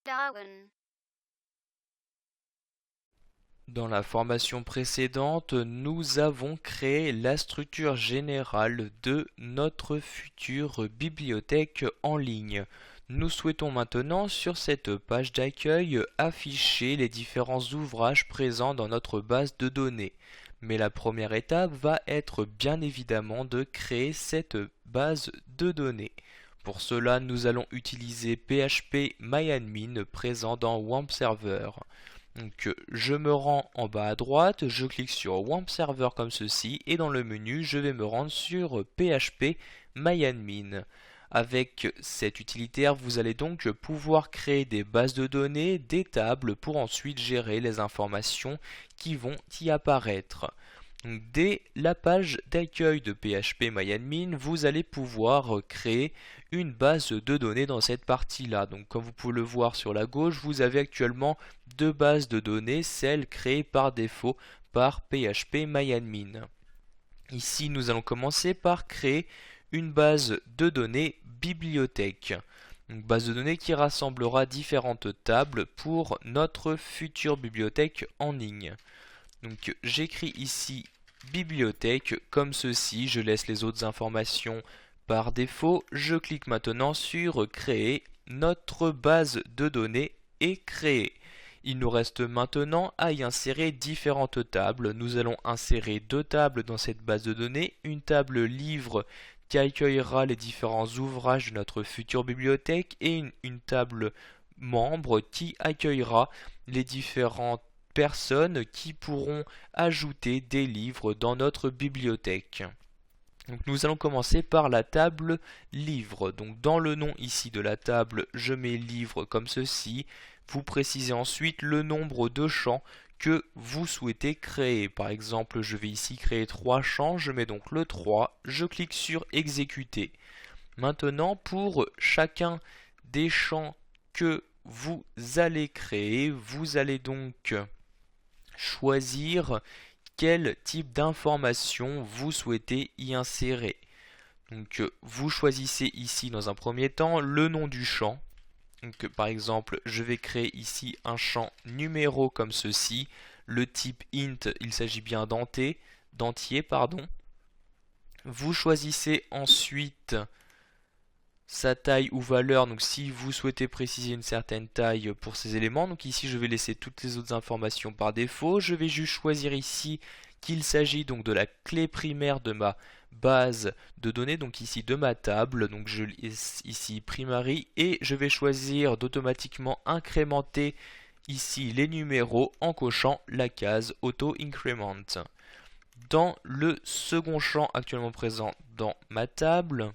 Darwin. Dans la formation précédente, nous avons créé la structure générale de notre future bibliothèque en ligne. Nous souhaitons maintenant, sur cette page d'accueil, afficher les différents ouvrages présents dans notre base de données. Mais la première étape va être bien évidemment de créer cette base de données. Pour cela, nous allons utiliser php-myadmin présent dans WAMP Server. Donc je me rends en bas à droite, je clique sur WAMP Server comme ceci et dans le menu je vais me rendre sur php-myadmin. Avec cet utilitaire vous allez donc pouvoir créer des bases de données, des tables pour ensuite gérer les informations qui vont y apparaître. Donc, dès la page d'accueil de php-myadmin, vous allez pouvoir créer une base de données dans cette partie-là. Donc comme vous pouvez le voir sur la gauche, vous avez actuellement deux bases de données, celle créée par défaut par php-myadmin. Ici, nous allons commencer par créer une base de données bibliothèque. Une base de données qui rassemblera différentes tables pour notre future bibliothèque en ligne. Donc j'écris ici bibliothèque comme ceci, je laisse les autres informations par défaut, je clique maintenant sur créer, notre base de données est créée. Il nous reste maintenant à y insérer différentes tables. Nous allons insérer deux tables dans cette base de données, une table livre qui accueillera les différents ouvrages de notre future bibliothèque et une table membre qui accueillera les différentes personnes qui pourront ajouter des livres dans notre bibliothèque. Donc nous allons commencer par la table livre. Donc dans le nom ici de la table, je mets livre comme ceci. Vous précisez ensuite le nombre de champs que vous souhaitez créer. Par exemple, je vais ici créer 3 champs, je mets donc le 3, je clique sur exécuter. Maintenant, pour chacun des champs que vous allez créer, vous allez donc choisir quel type d'information vous souhaitez y insérer. Donc vous choisissez ici dans un premier temps le nom du champ. Donc par exemple, je vais créer ici un champ numéro comme ceci. Le type int, il s'agit bien d'entier, pardon. Vous choisissez ensuite sa taille ou valeur, donc si vous souhaitez préciser une certaine taille pour ces éléments, donc ici je vais laisser toutes les autres informations par défaut, je vais juste choisir ici qu'il s'agit donc de la clé primaire de ma base de données, donc ici de ma table, donc je laisse ici primary et je vais choisir d'automatiquement incrémenter ici les numéros en cochant la case auto increment. Dans le second champ actuellement présent dans ma table,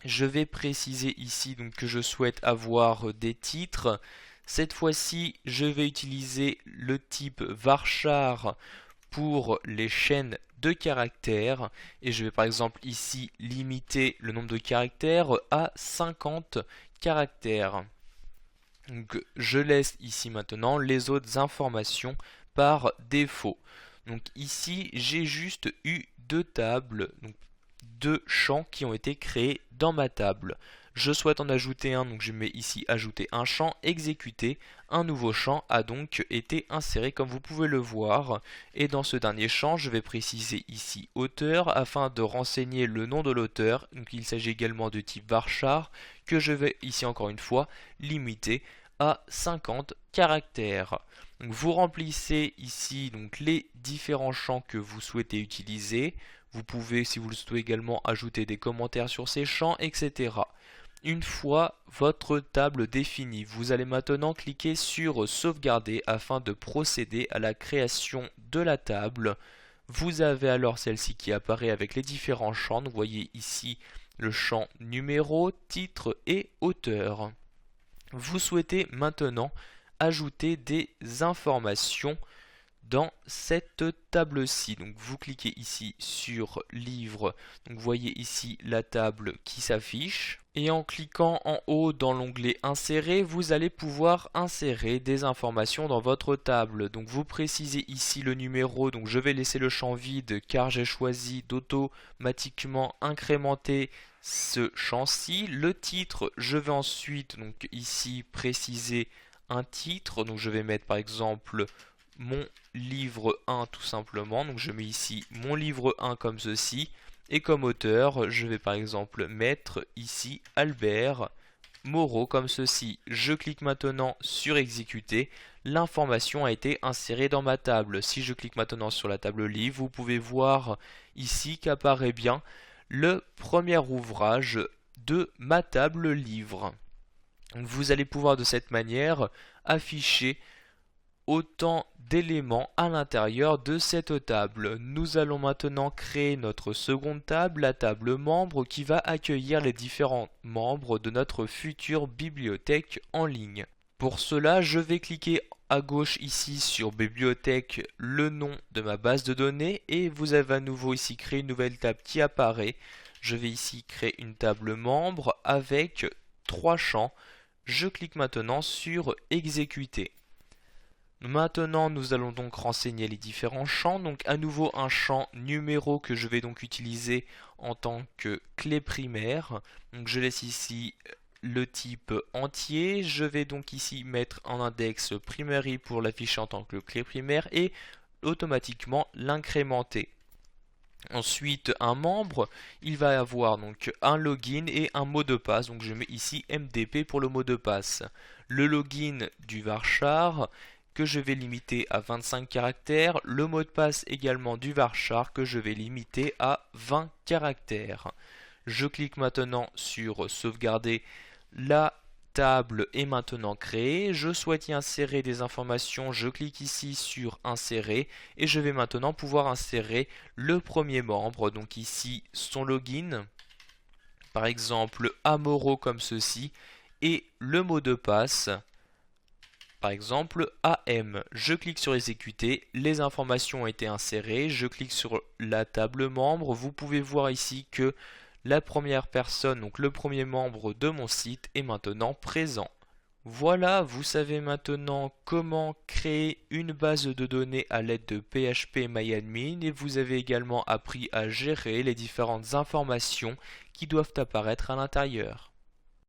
je vais préciser ici donc que je souhaite avoir des titres. Cette fois-ci, je vais utiliser le type varchar pour les chaînes de caractères et je vais par exemple ici limiter le nombre de caractères à 50 caractères. Donc je laisse ici maintenant les autres informations par défaut. Donc ici, j'ai juste eu deux tables, donc deux champs qui ont été créés dans ma table. Je souhaite en ajouter un, donc je mets ici ajouter un champ, exécuter. Un nouveau champ a donc été inséré comme vous pouvez le voir. Et dans ce dernier champ, je vais préciser ici auteur afin de renseigner le nom de l'auteur. Donc il s'agit également de type varchar que je vais ici encore une fois limiter à 50 caractères. Donc vous remplissez ici donc les différents champs que vous souhaitez utiliser. Vous pouvez, si vous le souhaitez également, ajouter des commentaires sur ces champs, etc. Une fois votre table définie, vous allez maintenant cliquer sur sauvegarder afin de procéder à la création de la table. Vous avez alors celle-ci qui apparaît avec les différents champs. Vous voyez ici le champ numéro, titre et auteur. Vous souhaitez maintenant ajouter des informations dans cette table-ci. Donc vous cliquez ici sur livre, donc vous voyez ici la table qui s'affiche. Et en cliquant en haut dans l'onglet insérer, vous allez pouvoir insérer des informations dans votre table. Donc vous précisez ici le numéro, donc je vais laisser le champ vide car j'ai choisi d'automatiquement incrémenter ce champ-ci. Le titre, je vais ensuite donc ici préciser un titre, donc je vais mettre par exemple mon livre 1 tout simplement, donc je mets ici mon livre 1 comme ceci, et comme auteur je vais par exemple mettre ici Albert Moreau comme ceci. Je clique maintenant sur exécuter, l'information a été insérée dans ma table. Si je clique maintenant sur la table livre, vous pouvez voir ici qu'apparaît bien le premier ouvrage de ma table livre. Donc vous allez pouvoir de cette manière afficher autant d'éléments à l'intérieur de cette table. Nous allons maintenant créer notre seconde table, la table membre, qui va accueillir les différents membres de notre future bibliothèque en ligne. Pour cela, je vais cliquer à gauche ici sur bibliothèque, le nom de ma base de données, et vous avez à nouveau ici créé une nouvelle table qui apparaît. Je vais ici créer une table membre avec 3 champs. Je clique maintenant sur exécuter. Maintenant, nous allons donc renseigner les différents champs. Donc à nouveau un champ numéro que je vais donc utiliser en tant que clé primaire. Donc je laisse ici le type entier. Je vais donc ici mettre en index primary pour l'afficher en tant que clé primaire et automatiquement l'incrémenter. Ensuite, un membre, il va avoir donc un login et un mot de passe. Donc je mets ici MDP pour le mot de passe. Le login du varchar que je vais limiter à 25 caractères. Le mot de passe également du varchar que je vais limiter à 20 caractères. Je clique maintenant sur sauvegarder. La table est maintenant créée. Je souhaite y insérer des informations. Je clique ici sur insérer et je vais maintenant pouvoir insérer le premier membre. Donc ici son login, par exemple Amoro comme ceci, et le mot de passe, par exemple AM. Je clique sur exécuter, les informations ont été insérées, je clique sur la table membre. Vous pouvez voir ici que la première personne, donc le premier membre de mon site, est maintenant présent. Voilà, vous savez maintenant comment créer une base de données à l'aide de PHP-MyAdmin et vous avez également appris à gérer les différentes informations qui doivent apparaître à l'intérieur.